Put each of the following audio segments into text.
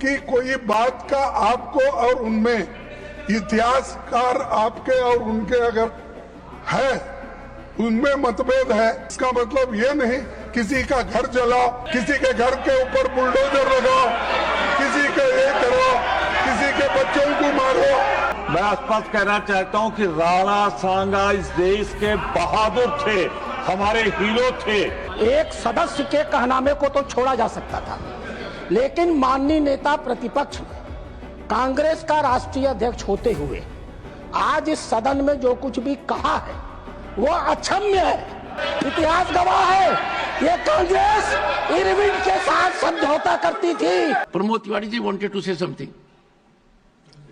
कि कोई बात का आपको और उनमें इतिहासकार आपके और उनके अगर है उनमें मतभेद है, इसका मतलब ये नहीं किसी का घर जलाओ, किसी के घर के ऊपर बुलडोजर लगाओ, किसी के ये करो, किसी के बच्चों को मारो। मैं स्पष्ट कहना चाहता हूं कि राणा सांगा इस देश के बहादुर थे, हमारे हीरो थे। एक सदस्य के कहनामे को तो छोड़ा जा सकता था, लेकिन माननीय नेता प्रतिपक्ष ने कांग्रेस का राष्ट्रीय अध्यक्ष होते हुए आज इस सदन में जो कुछ भी कहा है वो अक्षम्य है। इतिहास गवाह है, ये कांग्रेस इरविन के साथ समझौता करती थी। Pramod Tiwari ji wanted to say something.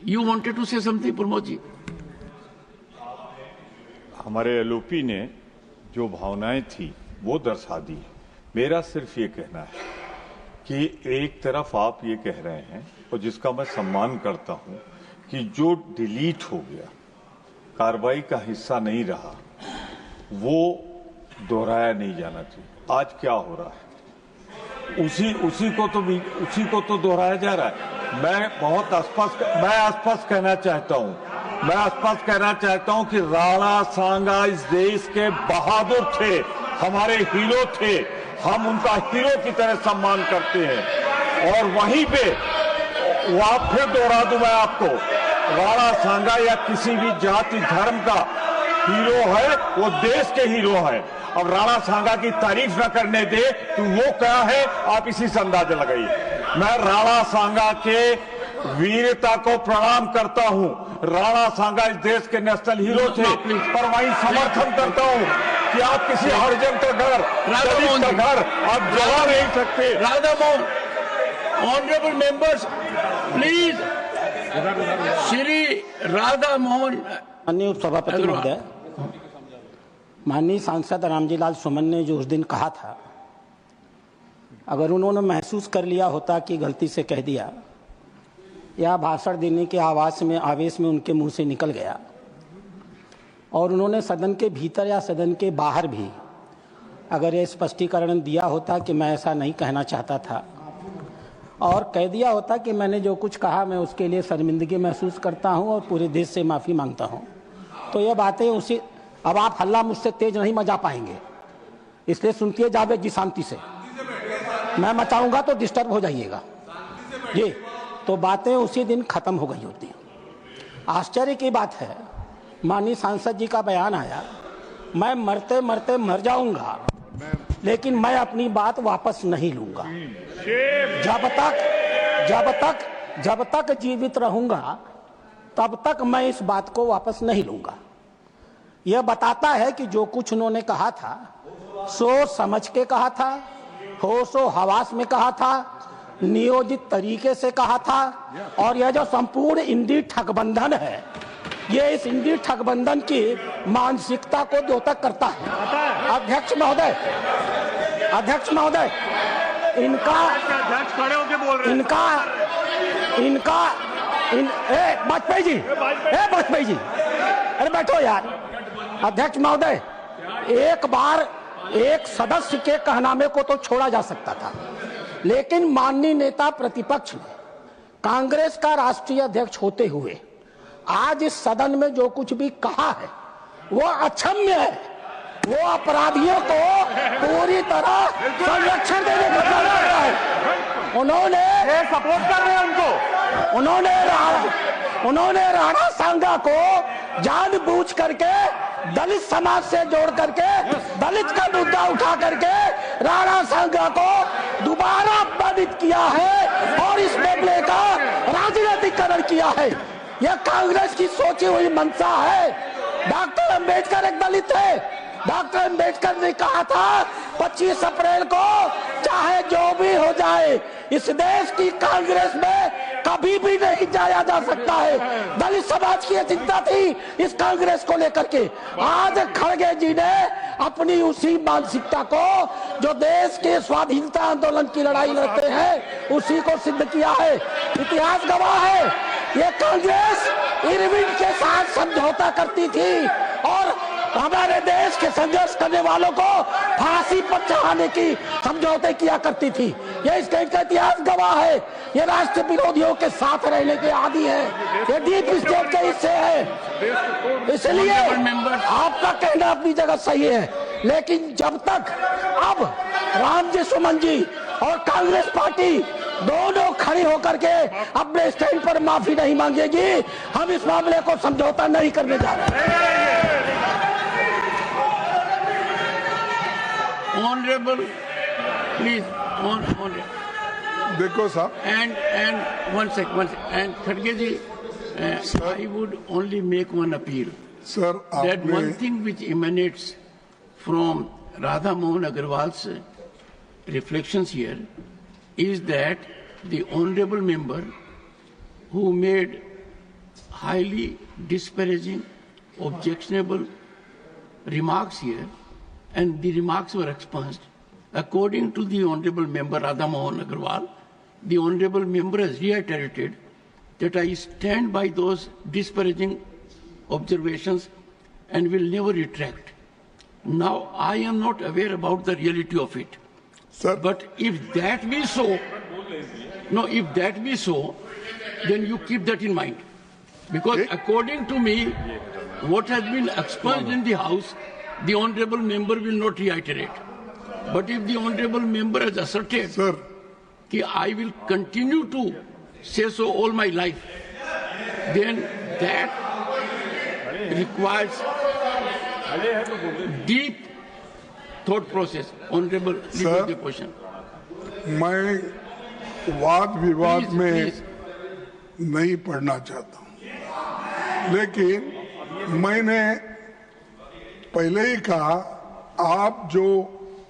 You wanted to say something Pramod ji. हमारे एलओपी ने जो भावनाएं थी वो दर्शा दी। मेरा सिर्फ ये कहना है कि एक तरफ आप ये कह रहे हैं और जिसका मैं सम्मान करता हूं कि जो डिलीट हो गया, कार्रवाई का हिस्सा नहीं रहा, वो दोहराया नहीं जाना चाहिए। आज क्या हो रहा है उसी को तो दोहराया जा रहा है। मैं स्पष्ट कहना चाहता हूं कि राणा सांगा इस देश के बहादुर थे, हमारे हीरो थे। हम उनका हीरो की तरह सम्मान करते हैं। और वहीं पे फिर दोहरा दूं मैं आपको, राणा सांगा या किसी भी जाति धर्म का हीरो है, वो देश के हीरो है। अब राणा सांगा की तारीफ न करने दे तो वो क्या है, आप इसी से अंदाजा लगाइए। मैं राणा सांगा के वीरता को प्रणाम करता हूं। राणा सांगा इस देश के नेशनल हीरो थे, पर वहीं समर्थन करता हूं कि आप किसी हरिजन का घर, दलित का घर आप जला नहीं सकते। Radha Mohan, honourable members please, Shri Radha Mohan. माननीय उपसभापति महोदय, माननीय सांसद रामजी लाल सुमन ने जो उस दिन कहा था, अगर उन्होंने महसूस कर लिया होता कि गलती से कह दिया या भाषण देने के आवेश में उनके मुंह से निकल गया, और उन्होंने सदन के भीतर या सदन के बाहर भी अगर ये स्पष्टीकरण दिया होता कि मैं ऐसा नहीं कहना चाहता था, और कह दिया होता कि मैंने जो कुछ कहा मैं उसके लिए शर्मिंदगी महसूस करता हूं और पूरे देश से माफ़ी मांगता हूं, तो ये बातें अब आप हल्ला मुझसे तेज नहीं मचा पाएंगे, इसलिए सुनती जावेद जी शांति से। मैं मचाऊंगा तो डिस्टर्ब हो जाइएगा जी। तो बातें उसी दिन खत्म हो गई होती। आश्चर्य की बात है, माननीय सांसद जी का बयान आया, मैं मरते मरते मर जाऊंगा लेकिन मैं अपनी बात वापस नहीं लूंगा। जब तक जीवित रहूंगा तब तक मैं इस बात को वापस नहीं लूंगा। यह बताता है कि जो कुछ उन्होंने कहा था सोच समझ के कहा था, होशो हवास में कहा था, नियोजित तरीके से कहा था। और यह जो संपूर्ण इंडी ठगबंधन है, ये इस इंडी ठगबंधन की मानसिकता को द्योतक करता है। अध्यक्ष महोदय, वाजपेयी जी, अरे बैठो यार। अध्यक्ष महोदय, एक बार एक सदस्य के कहनामे को तो छोड़ा जा सकता था, लेकिन माननीय नेता प्रतिपक्ष ने कांग्रेस का राष्ट्रीय अध्यक्ष होते हुए आज इस सदन में जो कुछ भी कहा है वो अक्षम्य है। वो अपराधियों को पूरी तरह संरक्षण देने का काम करता है। उन्होंने सपोर्ट कर रहे हैं उनको। उन्होंने राणा सांगा को जानबूझ करके दलित समाज से जोड़ करके दलित का मुद्दा उठा करके राणा सांगा को दोबारा अपमानित किया है और इस मामले का राजनीतिकरण किया है। यह कांग्रेस की सोची हुई मंशा है। डॉक्टर अंबेडकर एक दलित है। डॉक्टर अंबेडकर ने कहा था 25 अप्रैल को चाहे जो भी हो जाए इस देश की कांग्रेस में कभी भी नहीं जाया जा सकता है। दलित समाज की चिंता थी इस कांग्रेस को लेकर के। आज खड़गे जी ने अपनी उसी मानसिकता को जो देश के स्वाधीनता आंदोलन की लड़ाई लड़ते हैं उसी को सिद्ध किया है। इतिहास गवाह है, ये कांग्रेस इरविन के साथ समझौता करती थी और हमारे देश के संघर्ष करने वालों को फांसी पर चढ़ाने की समझौते किया करती थी। ये स्टेट का इतिहास गवाह है। ये राष्ट्र विरोधियों के साथ रहने के आदी है, ये डीप स्टेट के हिस्से है। इसलिए आपका कहना अपनी जगह सही है, लेकिन जब तक अब रामजी सुमन जी और कांग्रेस पार्टी दोनों खड़ी होकर के अपने स्टैंड पर माफी नहीं मांगेगी, हम इस मामले को समझौता नहीं करने जा रहे। Honorable, please, honorable. देखो साहब, And one sec. And Khadge ji, I would only make one appeal. Sir That one आपने thing which emanates from Radha Mohan Agarwal's reflections here is that the honorable member who made highly disparaging, objectionable remarks here, and the remarks were expunged. According to the honorable member Radha Mohan Agarwal, the honorable member has reiterated that I stand by those disparaging observations and will never retract. Now, I am not aware about the reality of it. Sir But if that be so, then you keep that in mind. Because according to me, what has been expunged in the House, the honorable member will not reiterate. But if the honorable member has asserted sir that I will continue to say so all my life, then that requires deep thought process. Honorable, leave Sir, the question. मैं वाद विवाद Please, में please. नहीं पढ़ना चाहता हूं, लेकिन मैंने पहले ही कहा, आप जो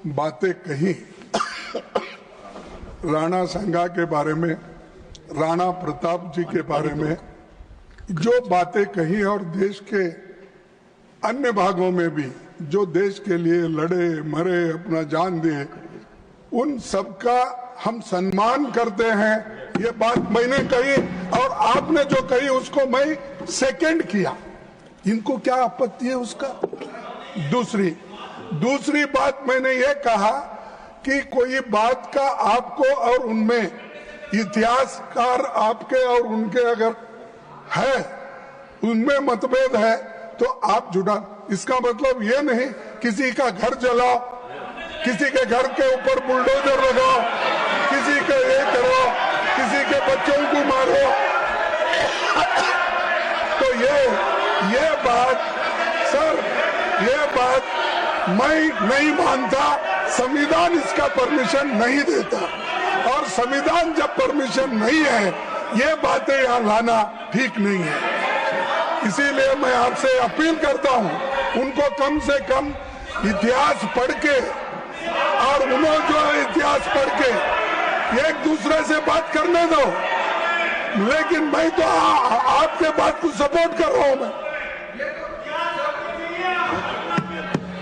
बातें कही राणा संगा के बारे में, राणा प्रताप जी के बारे में जो बातें कही, और देश के अन्य भागों में भी जो देश के लिए लड़े मरे, अपना जान दिए, उन सबका हम सम्मान करते हैं। ये बात मैंने कही और आपने जो कही उसको मैं सेकंड किया। इनको क्या आपत्ति है उसका? दूसरी बात मैंने ये कहा कि कोई बात का आपको और उनमें इतिहासकार आपके और उनके अगर है, उनमें मतभेद है तो आप जुड़ा। इसका मतलब ये नहीं किसी का घर जलाओ, किसी के घर के ऊपर बुलडोजर लगाओ, किसी का ये करो, किसी के बच्चों को मारो। तो ये बात सर, ये बात मैं नहीं मानता। संविधान इसका परमिशन नहीं देता, और संविधान जब परमिशन नहीं है, ये बातें यहाँ लाना ठीक नहीं है। इसीलिए मैं आपसे अपील करता हूँ, उनको कम से कम इतिहास पढ़ के, और उन्होंने जो इतिहास पढ़ के एक दूसरे से बात करने दो। लेकिन मैं तो आपके बात को सपोर्ट कर रहा हूँ। मैं